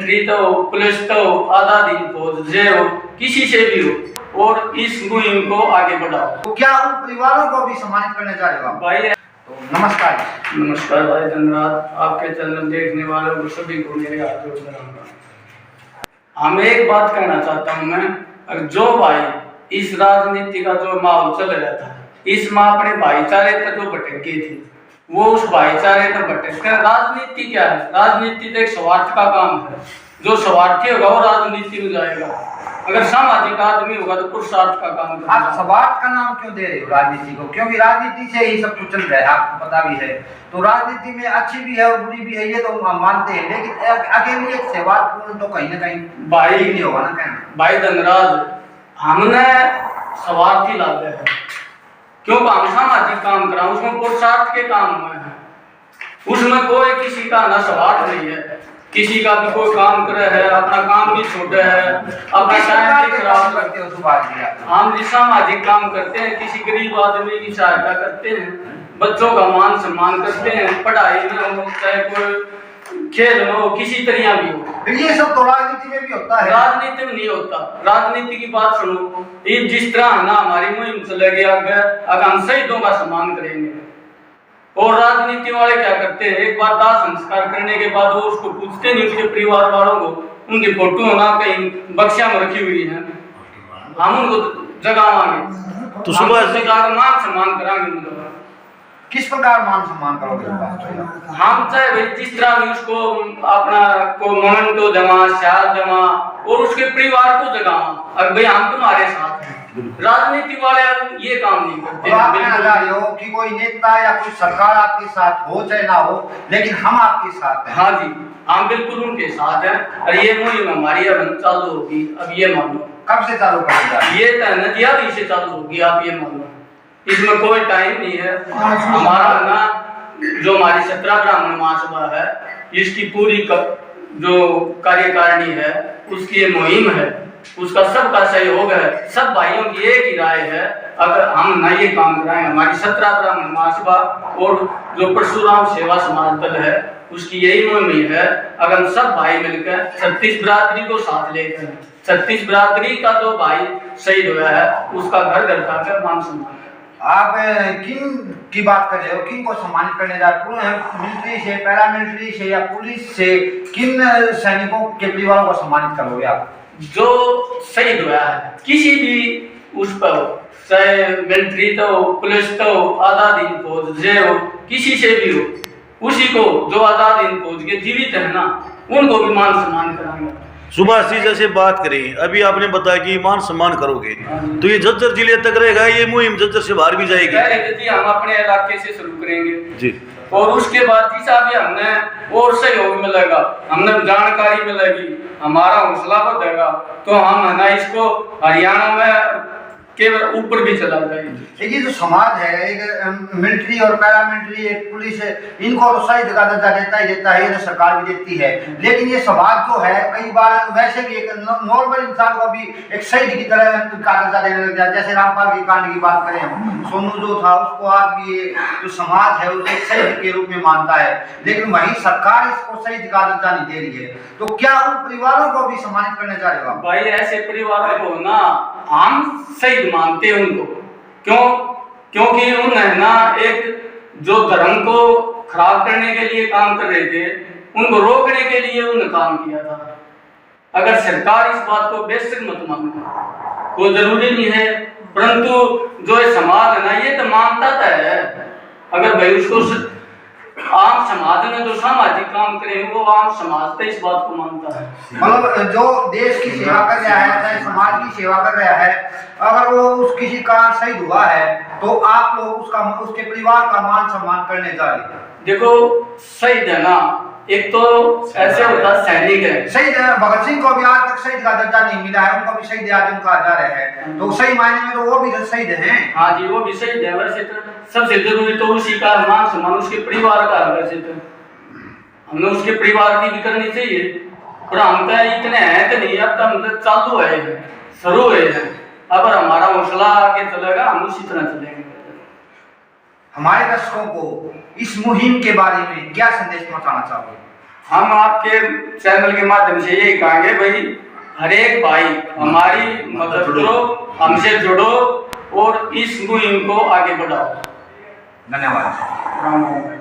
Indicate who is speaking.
Speaker 1: Military तो police तो आधा दिन फौज जे हो किसी से भी हो और इस मुहिम को आगे बढ़ाओ।
Speaker 2: तो क्या उन परिवारों को भी सम्मानित करने जा रहे हो
Speaker 1: भाई?
Speaker 2: तो नमस्कार।
Speaker 1: नमस्कार भाई, धन्यवाद। आपके चैनल देखने वालों को सभी को मेरे हाथ जोड़ कर हम एक बात कहना चाहता हूँ मैं, जो भाई इस राजनीति का जो माहौल चल रहा था, इसमें अपने भाईचारे तक जो भटकी थी वो उस भाईचारे तक भटक कर, राजनीति क्या है? राजनीति तो एक स्वार्थ का काम है। जो स्वार्थी होगा वो राजनीति में जाएगा, अगर सामाजिक आदमी होगा तो पुरुषार्थ का काम करेगा।
Speaker 2: आप स्वार्थ का नाम क्यों दे रहे हो राजनीति को? क्योंकि राजनीति से ही सब कुछ चल रहा है, आपको पता भी है। तो राजनीति में अच्छी भी है और बुरी भी है, ये तो हम मानते हैं, लेकिन अकेले एक स्वार्थपूर्ण तो कहीं ना कहीं
Speaker 1: भाई
Speaker 2: नहीं होगा ना। कहना
Speaker 1: भाई धनराज, हमने स्वार्थी लाभ है क्योंकि हम सामाजिक काम करा, उसमें पुरुषार्थ के काम हुए हैं, उसमें कोई किसी का ना स्वार्थ नहीं है। किसी का भी कोई काम करे है, अपना काम भी छोटा है, अपना टाइम भी खराब करते हो। हम भी सामाजिक काम करते हैं, किसी गरीब आदमी की सहायता करते हैं, बच्चों का मान सम्मान करते हैं, पढ़ाई में हो चाहे कोई खेल में हो, किसी तरह भी हो।
Speaker 2: ये सब तो राजनीति में भी होता है।
Speaker 1: राजनीति में नहीं होता। राजनीति की बात सुनो, ये जिस तरह ना हमारी मुहिम चलेगी आगे, अगर हम शहीदों का सम्मान करेंगे और राजनीति वाले क्या करते हैं, एक बार दाह संस्कार करने के बाद वो उसको पूछते नहीं, उसके परिवार वालों को, उनकी फोटो ना कहीं बक्सिया में रखी हुई है, हम उनको जगावांगे तो सुबह से मान सम्मान कराएंगे।
Speaker 2: किस प्रकार मान सम्मान करोगे?
Speaker 1: हम चाहे भाई जिस तरह भी उसको अपना को मोमेंटो जमा, शाल जमा और उसके परिवार को जगावा, अब भाई हम तुम्हारे साथ हैं। राजनीति वाले ये काम नहीं करते।
Speaker 2: तो आप कहना चाह रहे हो कि कोई नेता या कोई सरकार आपके साथ हो चाहे ना हो, लेकिन हम आपके साथ हैं।
Speaker 1: हाँ जी, हम बिल्कुल उनके साथ हैं। और ये मुहिम हमारी अब चालू होगी, अब ये मान लो।
Speaker 2: कब से चालू करेगा?
Speaker 1: ये तैनातियां से चालू होगी, आप ये मान लो, इसमें कोई टाइम नहीं है। हमारा ना जो हमारी 17 ब्राह्मण महासभा है, इसकी पूरी जो कार्यकारिणी है, उसकी ये मुहिम है, उसका सबका सहयोग है, सब भाइयों की एक ही राय है। अगर हम ना ये काम कराएं, हमारी 17 ब्राह्मण महासभा और जो परशुराम सेवा समाज दल है, उसकी यही मुहिम है। अगर हम सब भाई मिलकर 36 बिरादरी को साथ लेकर, 36 बिरादरी का जो भाई शहीद हुआ है उसका घर घर जाकर मान सम्मान।
Speaker 2: आप किन की बात कर रहे हो? किन को सम्मानित करने जा रहे हो? मिलिट्री से, पैरामिलिट्री से या पुलिस से? किन सैनिकों के परिवारों को सम्मानित करोगे आप?
Speaker 1: जो शहीद हुआ है किसी भी उस पर, चाहे मिलिट्री तो पुलिस तो आधा दिन फौज जे हो किसी से भी हो, उसी को जो आधा दिन फौज के जीवित है ना, उनको भी मान सम्मान कराएंगे।
Speaker 3: सुभाष जी जैसे बात करें, अभी आपने बताया कि मान सम्मान करोगे, तो ये झज्जर जिले तक रहेगा, ये मुहिम झज्जर से बाहर भी जाएगी?
Speaker 1: जी, हम अपने इलाके से शुरू करेंगे
Speaker 3: जी,
Speaker 1: और उसके बाद जैसा भी हमने और सहयोग मिलेगा, हमने जानकारी मिलेगी, हमारा हौसला बढ़ेगा, तो हम है ना इसको हरियाणा में के ऊपर भी चला जाएगी।
Speaker 2: ये जो समाज है, एक मिलिट्री और पैरामिलिट्री, एक पुलिस है, इनको तो शहीद का दर्जा देता ही देता है, ये तो सरकार भी देती है। लेकिन ये समाज जो है कई बार वैसे भी एक नॉर्मल इंसान को भी एक शहीद की तरह का दर्जा देने लग जाए। जैसे रामपाल की कांड की बात करें हम, सोनू जो था उसको आज भी जो समाज है उसे शहीद के रूप में मानता है, लेकिन वही सरकार इसको शहीद का दर्जा नहीं दे रही है। तो क्या उन परिवारों को भी सम्मानित करने जा रहे हो?
Speaker 1: भाई ऐसे परिवारों को ना हम शहीद मानते हैं उनको, क्यों? क्योंकि उन्हें ना एक जो धर्म को खराब करने के लिए काम कर रहे थे, उनको रोकने के लिए उन्होंने काम किया था। अगर सरकार इस बात को बेशक मत माने, वो जरूरी नहीं है, परंतु जो समाज है ना ये तो मानता है। अगर भाई उसको आम समाज में जो सामाजिक काम करें, वो आम समाज तो इस बात को मानता है।
Speaker 2: मतलब जो देश की सेवा कर रहा है, चाहे समाज की सेवा कर रहा है, अगर वो उस किसी का शहीद हुआ है तो आप लोग उसके परिवार का मान सम्मान करने जा रहे हैं।
Speaker 1: देखो शहीद है ना, एक तो ऐसे होता सैनिक है,
Speaker 2: शहीद है। भगत सिंह को भी आज तक शहीद का दर्जा नहीं मिला है, उनको भी शहीद आजम कहा जा रहा है, तो सही मायने में तो वो भी शहीद हैं।
Speaker 1: हाँ जी, वो भी शहीद है। वैसे तो सबसे जरूरी तो उसी का मान सम्मान उसके परिवार का है। वैसे तो हमने उसके परिवार की भी करनी चाहिए, पर हम तो इतने हैं तो नहीं, अब तो हम चालू है, शुरू है। अगर हमारा हौसला आगे चलेगा हम उसी तरह चलेंगे।
Speaker 2: हमारे दर्शकों को इस मुहिम के बारे में क्या संदेश पहुंचाना चाहोगे?
Speaker 1: हम आपके चैनल के माध्यम से यही कहेंगे भाई, हर एक भाई हमारी मदद करो, हमसे जुड़ो और इस मुहिम को आगे बढ़ाओ।
Speaker 2: धन्यवाद।
Speaker 1: राम राम।